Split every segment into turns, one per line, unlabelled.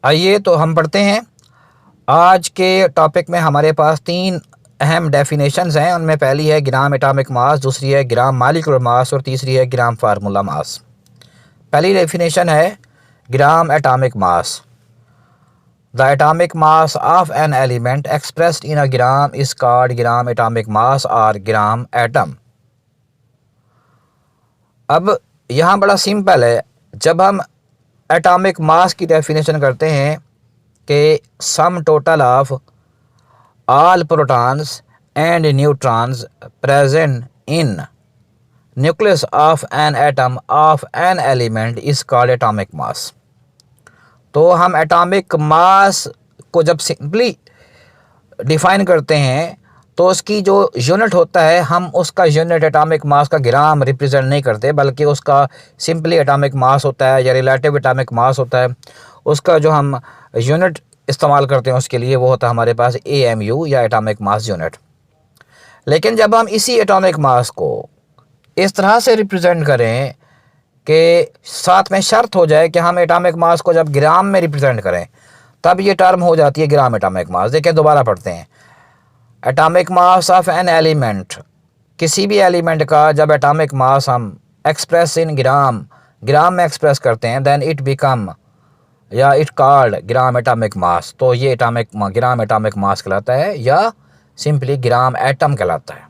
आइए तो हम पढ़ते हैं। आज के टॉपिक में हमारे पास 3 अहम डेफिनेशंस हैं। उनमें पहली है ग्राम एटॉमिक मास, दूसरी है ग्राम मॉलिक्यूलर मास और तीसरी है ग्राम फार्मूला मास। पहली डेफिनेशन है ग्राम atomic mass. The atomic mass of an element expressed in a gram is called gram atomic मास और ग्राम एटम। अब यहाँ बड़ा सिंपल है। जब हम एटॉमिक मास की डेफिनेशन करते हैं कि sum total of all protons and neutrons present in nucleus of an atom of an element is called atomic mass। तो हम एटॉमिक मास को जब सिंपली डिफाइन करते हैं तो उसकी जो यूनिट होता है, हम उसका यूनिट एटॉमिक मास का ग्राम रिप्रेजेंट नहीं करते, बल्कि उसका सिंपली एटॉमिक मास होता है या रिलेटिव एटॉमिक मास होता है। उसका जो हम यूनिट इस्तेमाल करते हैं उसके लिए वो होता है हमारे पास AMU या एटॉमिक मास यूनिट। लेकिन जब हम इसी एटॉमिक मास को इस तरह से रिप्रेजेंट करें कि साथ में शर्त हो जाए कि हम एटॉमिक मास को जब ग्राम में रिप्रेजेंट करें, तब ये टर्म हो जाती है ग्राम एटॉमिक मास। देखिए दोबारा पढ़ते हैं। Atomic mass of an element, किसी भी एलिमेंट का जब एटॉमिक मास हम एक्सप्रेस इन ग्राम में एक्सप्रेस करते हैं, देन इट बिकम या इट कॉल्ड ग्राम एटॉमिक मास। तो ये ग्राम एटॉमिक मास कहलाता है या सिंपली ग्राम एटम कहलाता है।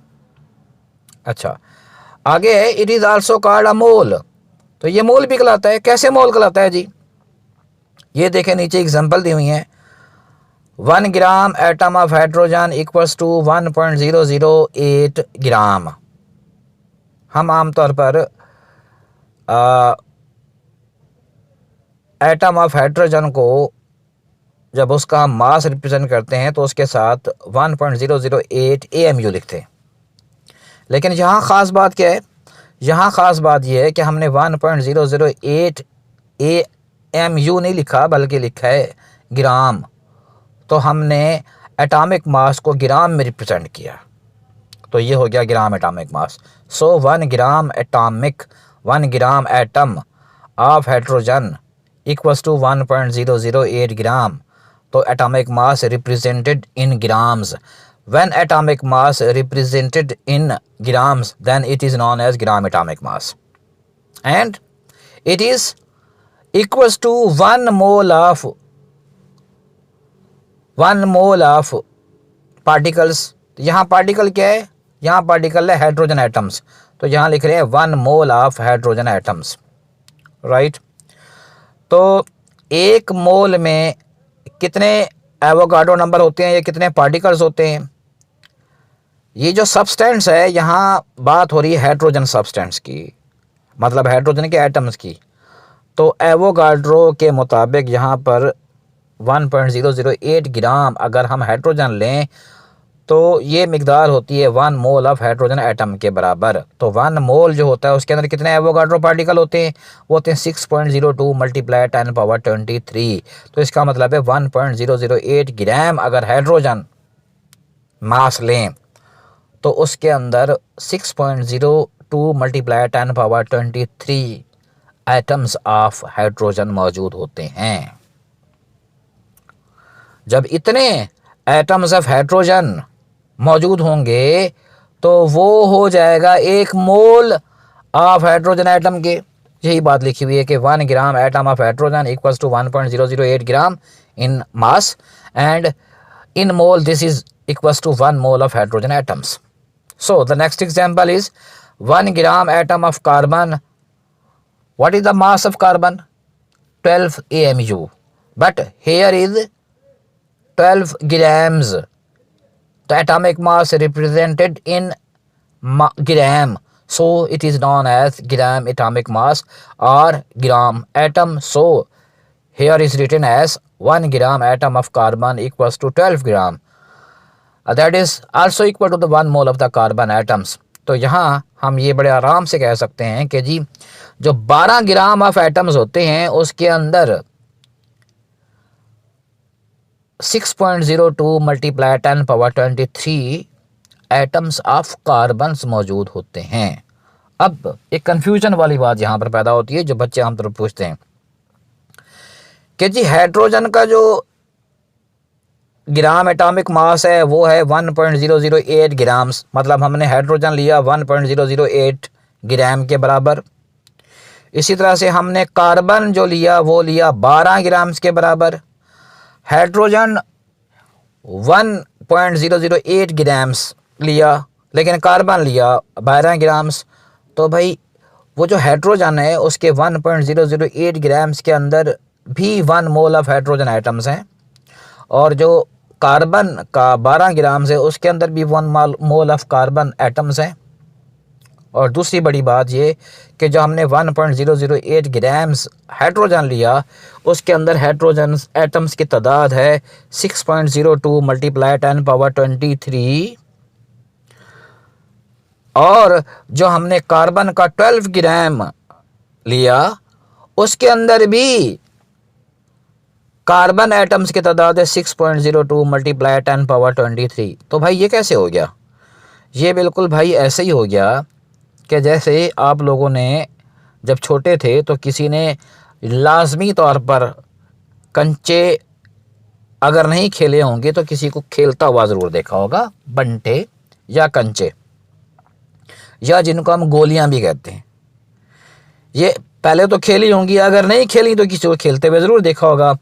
अच्छा, आगे है it is also called a mole. तो ये मोल भी कहलाता है। कैसे मोल कहलाता है जी? ये देखें, नीचे एग्जांपल दी हुई है। 1 gram atom of hydrogen equals to 1.008 gram. हम आमतौर पर एटम ऑफ हाइड्रोजन को जब उसका हम मास रिप्रेजेंट करते हैं तो उसके साथ 1.008 AMU लिखते हैं। लेकिन यहाँ ख़ास बात क्या है? यहाँ ख़ास बात यह है कि हमने 1.008 AMU नहीं लिखा, बल्कि लिखा है ग्राम। तो हमने एटॉमिक मास को ग्राम में रिप्रेजेंट किया, तो ये हो गया gram atomic mass. So 1 gram atom of hydrogen equals to 1.008 gram. तो atomic mass represented in grams. When atomic mass represented in grams, then it is known as gram atomic mass, and it is equals to 1 mole of particles। यहाँ particle क्या है? यहाँ particle है hydrogen atoms. तो यहाँ लिख रहे हैं 1 mole of hydrogen atoms, right. तो 1 मोल में कितने एवोगाड्रो नंबर होते हैं या कितने पार्टिकल्स होते हैं? ये जो सब्सटेंस है, यहाँ बात हो रही है हाइड्रोजन सब्सटेंस की, मतलब हाइड्रोजन के एटम्स की। तो एवोगाड्रो के मुताबिक यहाँ पर 1.008 ग्राम अगर हम हाइड्रोजन लें तो ये मिकदार होती है 1 मोल ऑफ हाइड्रोजन एटम के बराबर। तो 1 मोल जो होता है उसके अंदर कितने एवोगाड्रो पार्टिकल होते हैं? वो होते हैं 6.02 × 10⁻23। तो इसका मतलब है 1.008 ग्राम अगर हाइड्रोजन मास लें तो उसके अंदर 6.02 × 10⁻23 एटम्स ऑफ हाइड्रोजन मौजूद होते हैं। जब इतने एटम्स ऑफ हाइड्रोजन मौजूद होंगे तो वो हो जाएगा 1 मोल ऑफ हाइड्रोजन एटम के। यही बात लिखी हुई है कि 1 gram atom of hydrogen equals to 1.008 gram in mass, and in mole this is equals to 1 mole of hydrogen atoms. So the next example is 1 gram atom of carbon. What is the mass of carbon? 12 AMU. But here is 12 grams. The atomic mass represented in gram. So it is known as gram atomic mass or gram atom. So here is written as 1 gram atom of carbon equals to 12 gram. That is also equal to the 1 mole of the carbon atoms. तो यहाँ हम ये बड़े आराम से कह सकते हैं कि जी जो 12 ग्राम ऑफ एटम्स होते हैं उसके अंदर 6.02 × 10⁻23 एटम्स ऑफ कार्बन्स मौजूद होते हैं। अब एक कन्फ्यूजन वाली बात यहाँ पर पैदा होती है जो बच्चे आमतौर पर पूछते हैं कि जी हाइड्रोजन का जो ग्राम एटॉमिक मास है वो है 1.008 ग्राम्स, मतलब हमने हाइड्रोजन लिया 1.008 ग्राम के बराबर। इसी तरह से हमने कार्बन जो लिया वो लिया 12 ग्राम्स के बराबर। हाइड्रोजन 1.008 ग्राम्स लिया, लेकिन कार्बन लिया 12 ग्राम्स। तो भाई वो जो हाइड्रोजन है उसके 1.008 ग्राम्स के अंदर भी 1 मोल ऑफ हाइड्रोजन आइटम्स हैं, और जो कार्बन का 12 ग्राम्स है उसके अंदर भी 1 मोल ऑफ कार्बन एटम्स हैं। और दूसरी बड़ी बात ये कि जो हमने 1.008 ग्राम्स हाइड्रोजन लिया उसके अंदर हाइड्रोजन एटम्स की तादाद है 6.02 मल्टीप्लाई 10 पावर 23, और जो हमने कार्बन का 12 ग्राम लिया उसके अंदर भी कार्बन एटम्स की तादाद है 6.02 मल्टीप्लाई 10 पावर 23। तो भाई ये कैसे हो गया? ये बिल्कुल भाई ऐसे ही हो गया कि जैसे आप लोगों ने जब छोटे थे तो किसी ने लाजमी तौर पर कंचे अगर नहीं खेले होंगे तो किसी को खेलता हुआ ज़रूर देखा होगा, बंटे या कंचे, या जिनको हम गोलियां भी कहते हैं। ये पहले तो खेली होंगी, अगर नहीं खेली तो किसी को खेलते हुए ज़रूर देखा होगा।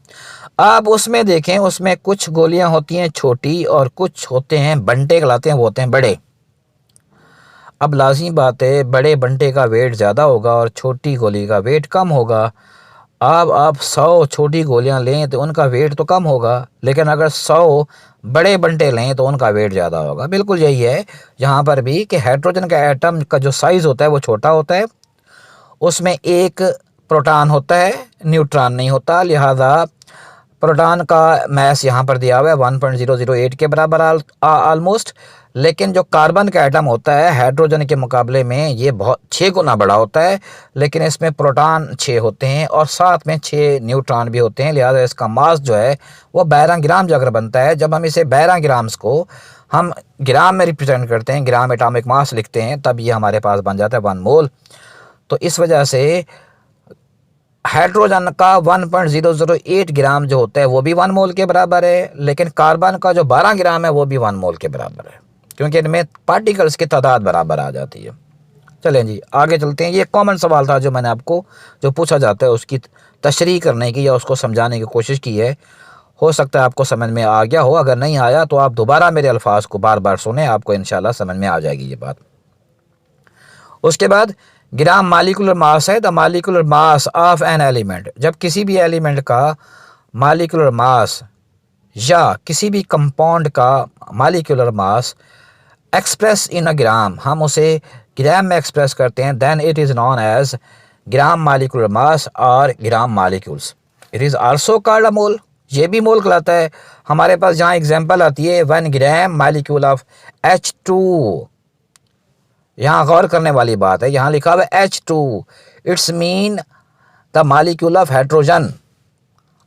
आप उसमें देखें, उसमें कुछ गोलियां होती हैं छोटी और कुछ होते हैं बंटे कहलाते हैं, वो होते हैं बड़े। अब लाज़मी बात है बड़े बंटे का वेट ज़्यादा होगा और छोटी गोली का वेट कम होगा। अब आप 100 छोटी गोलियां लें तो उनका वेट तो कम होगा, लेकिन अगर 100 बड़े बंटे लें तो उनका वेट ज़्यादा होगा। बिल्कुल यही है यहाँ पर भी कि हाइड्रोजन का एटम का जो साइज़ होता है वो छोटा होता है, उसमें एक प्रोटॉन होता है, न्यूट्रॉन नहीं होता। लिहाजा प्रोटॉन का मैस यहाँ पर दिया हुआ है 1.008 के बराबर ऑलमोस्ट, लेकिन जो कार्बन का एटम होता है हाइड्रोजन के मुकाबले में ये बहुत 6 गुना बड़ा होता है, लेकिन इसमें प्रोटॉन 6 होते हैं और साथ में 6 न्यूट्रॉन भी होते हैं। लिहाजा इसका मास जो है वो 12 ग्राम अगर बनता है। जब हम इसे 12 ग्राम्स को हम ग्राम में रिप्रेजेंट करते हैं, ग्राम एटॉमिक मास लिखते हैं, तब ये हमारे पास बन जाता है 1 मोल। तो इस वजह से हाइड्रोजन का 1.008 ग्राम जो होता है वो भी 1 मोल के बराबर है, लेकिन कार्बन का जो 12 ग्राम है वो भी 1 मोल के बराबर है, क्योंकि इनमें पार्टिकल्स की तादाद बराबर आ जाती है। चलें जी आगे चलते हैं। ये कॉमन सवाल था जो मैंने आपको जो पूछा जाता है उसकी तशरीह करने की या उसको समझाने की कोशिश की है। हो सकता है आपको समझ में आ गया हो, अगर नहीं आया तो आप दोबारा मेरे अल्फाज को बार बार सुने, आपको इंशाल्लाह समझ में आ जाएगी ये बात। उसके बाद ग्राम मालिकुलर मास है, the molecular mass of an element. जब किसी भी एलिमेंट का मालिकुलर मास या किसी भी कंपाउंड का मालिकुलर मास एक्सप्रेस इन अ ग्राम, हम उसे ग्राम में एक्सप्रेस करते हैं, then it is known as gram molecular mass और gram molecules. It is also called a mole, ये भी मोल कहलाता है। हमारे पास जहाँ एग्जांपल आती है 1 ग्राम मालिक्यूल ऑफ H2, यहाँ गौर करने वाली बात है, यहाँ लिखा हुआ है H2, it's mean the molecule of hydrogen.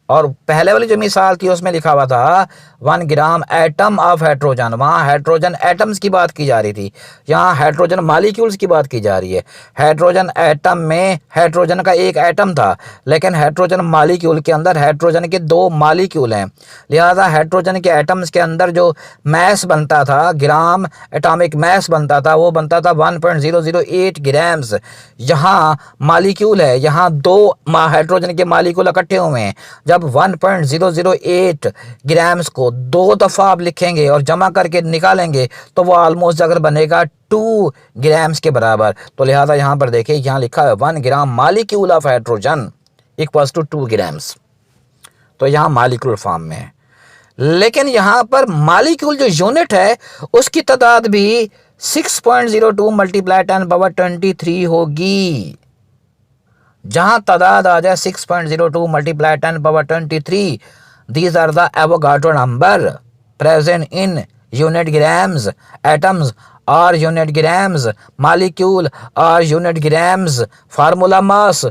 और पहले वाली जो मिसाल थी उसमें लिखा हुआ था 1 ग्राम एटम ऑफ हाइड्रोजन, वहाँ हाइड्रोजन एटम्स की बात की जा रही थी, यहाँ हाइड्रोजन मालिक्यूल्स की बात की जा रही है। हाइड्रोजन एटम में हाइड्रोजन का एक एटम था, लेकिन हाइड्रोजन मालिक्यूल के अंदर हाइड्रोजन के 2 मालिक्यूल हैं। लिहाजा हाइड्रोजन के एटम्स के अंदर जो मैस बनता था, ग्राम एटॉमिक मैस बनता था, वो बनता था 1.008 ग्राम्स। यहाँ मालिक्यूल है, यहाँ 2 हाइड्रोजन के मालिक्यूल इकट्ठे हुए हैं। जब 1.008 ग्राम्स को 2 दफ़ा आप लिखेंगे और जमा करके निकालेंगे तो वो ऑलमोस्ट अगर बनेगा 2 ग्राम्स के बराबर। तो लिहाजा यहाँ पर देखिए, यहाँ लिखा है 1 gram molecule of hydrogen equals to 2 grams, तो यहाँ मालिक्यूल फॉर्म में है। लेकिन यहाँ पर मालिक्यूल जो यूनिट है उसकी तादाद भी 6.02 मल्टीप्लाई 10 पावर 23 होगी। जहाँ तादाद आ जाए 6.02 multiply 10 power 23, these are the Avogadro number present in unit grams, atoms और यूनिट ग्राम्स, मालिक्यूल और यूनिट ग्राम्स, फार्मूला मास,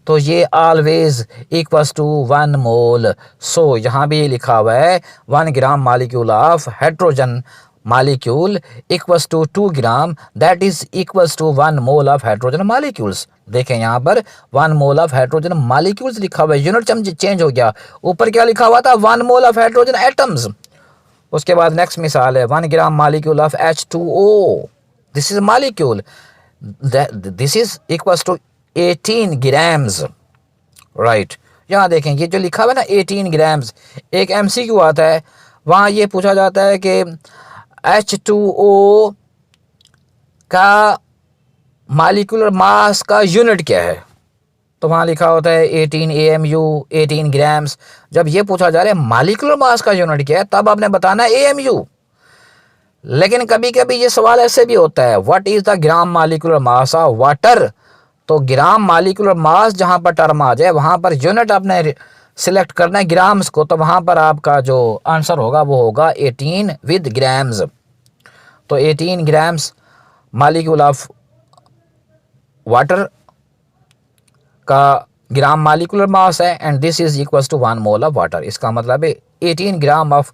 तो ये always equals to 1 mole. So यहाँ भी लिखा हुआ है 1 gram molecule of hydrogen molecule equals to 2 gram, that is equals to 1 mole of hydrogen molecules. देखें यहाँ पर 1 mole of hydrogen molecules लिखा हुआ है, यूनिट चेंज हो गया, ऊपर क्या लिखा हुआ था 1 mole of hydrogen atoms. उसके बाद नेक्स्ट मिसाल है 1 gram molecule of H2O. This is molecule, this is equals to 18 grams, right. यहाँ देखें ये जो लिखा हुआ है ना 18 ग्राम्स, एक MCQ आता है, वहाँ ये पूछा जाता है कि H2O का मॉलिक्यूलर मास का यूनिट क्या है, तो वहाँ लिखा होता है 18 AMU, 18 ग्राम्स. जब ये पूछा जा रहा है मॉलिक्यूलर मास का यूनिट क्या है, तब आपने बताना है AMU. लेकिन कभी कभी ये सवाल ऐसे भी होता है, what is the gram molecular mass of water. तो ग्राम मॉलिक्यूलर मास जहाँ पर टर्म आ जाए वहाँ पर यूनिट आपने सिलेक्ट करना है ग्राम्स को, तो वहाँ पर आपका जो आंसर होगा वो होगा 18 विद ग्राम्स. तो 18 ग्राम्स मॉलिक्यूल ऑफ वाटर का ग्राम मॉलिक्यूलर मास है, and this is equals to 1 mole of water. इसका मतलब है 18 ग्राम ऑफ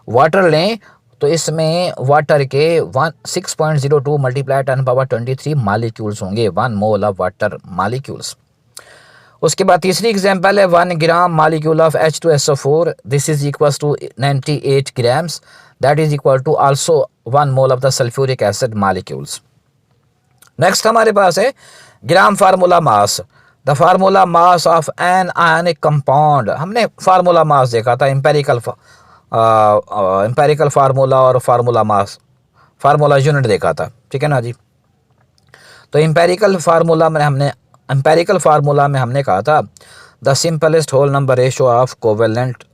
वाटर लें तो इसमें वाटर के 6.02 मल्टीप्लाई 10⁻23 मॉलिक्यूल्स होंगे, 1 मोल ऑफ वाटर मॉलिक्यूल्स. उसके बाद तीसरी एग्जांपल है 1 gram molecule of H2SO4, this is equals to 98 grams, that is equal to also 1 mole of the sulphuric acid molecules. Next हमारे पास है gram formula mass, the formula mass of an ionic compound. हमने formula mass देखा था, empirical formula और formula mass, formula unit देखा था, ठीक है ना जी. तो एम्पेरिकल फार्मूला में हमने कहा था the simplest whole number ratio of covalent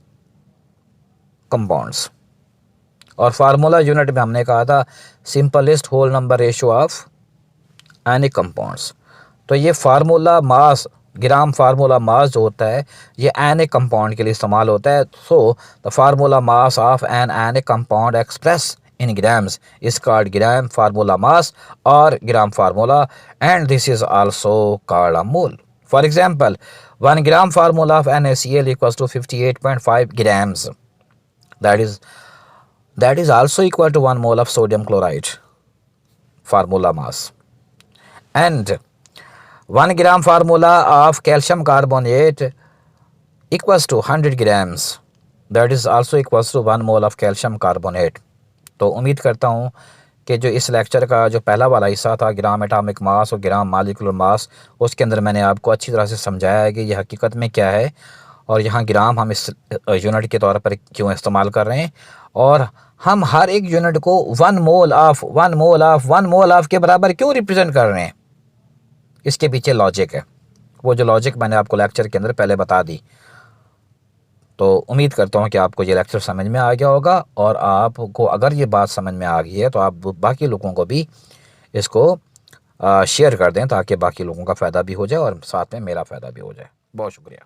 compounds, और फार्मूला यूनिट में हमने कहा था simplest whole number ratio of ionic compounds. तो ये फार्मूला मास, ग्राम फार्मूला मास जो होता है ये आयनिक कंपाउंड के लिए इस्तेमाल होता है. So the formula mass of an ionic compound express in grams is called gram formula mass और gram formula, and this is also called a mole. For example 1 gram formula of NaCl equals to 58.5 grams, that is also equal to 1 mole of sodium chloride formula mass. And 1 gram formula of calcium carbonate equals to 100 grams, that is also equals to 1 mole of calcium carbonate. तो उम्मीद करता हूँ कि जो इस lecture का जो पहला वाला हिस्सा था ग्राम एटॉमिक मास और ग्राम मॉलिक्यूलर मास, उसके अंदर मैंने आपको अच्छी तरह से समझाया है कि यह हकीकत में क्या है और यहाँ ग्राम हम इस यूनिट के तौर पर क्यों इस्तेमाल कर रहे हैं, और हम हर एक यूनिट को 1 मोल ऑफ के बराबर क्यों रिप्रेजेंट कर रहे हैं. इसके पीछे लॉजिक है, वो जो लॉजिक मैंने आपको लेक्चर के अंदर पहले बता दी. तो उम्मीद करता हूँ कि आपको ये लेक्चर समझ में आ गया होगा, और आपको अगर ये बात समझ में आ गई है तो आप बाकी लोगों को भी इसको शेयर कर दें ताकि बाकी लोगों का फ़ायदा भी हो जाए और साथ में मेरा फ़ायदा भी हो जाए. बहुत शुक्रिया.